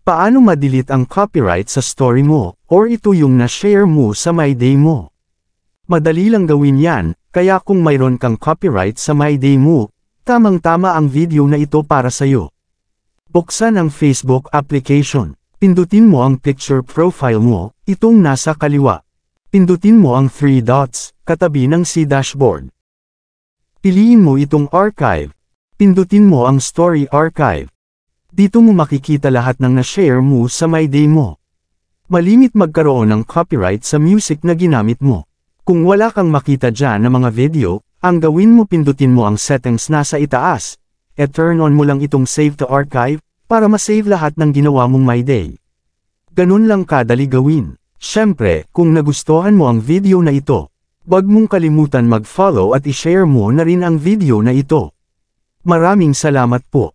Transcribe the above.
Paano ma-delete ang copyright sa story mo, or ito yung na-share mo sa My Day mo? Madali lang gawin yan, kaya kung mayroon kang copyright sa My Day mo, tamang-tama ang video na ito para sa'yo. Buksan ang Facebook application. Pindutin mo ang picture profile mo, itong nasa kaliwa. Pindutin mo ang 3 dots, katabi ng si dashboard. Piliin mo itong archive. Pindutin mo ang story archive. Dito mo makikita lahat ng na-share mo sa My Day mo. Malimit magkaroon ng copyright sa music na ginamit mo. Kung wala kang makita dyan na mga video, ang gawin mo pindutin mo ang settings nasa itaas. Turn on mo lang itong save to archive, para masave lahat ng ginawa mong My Day. Ganun lang kadali gawin. Siyempre, kung nagustuhan mo ang video na ito, huwag mong kalimutan mag-follow at i-share mo na rin ang video na ito. Maraming salamat po.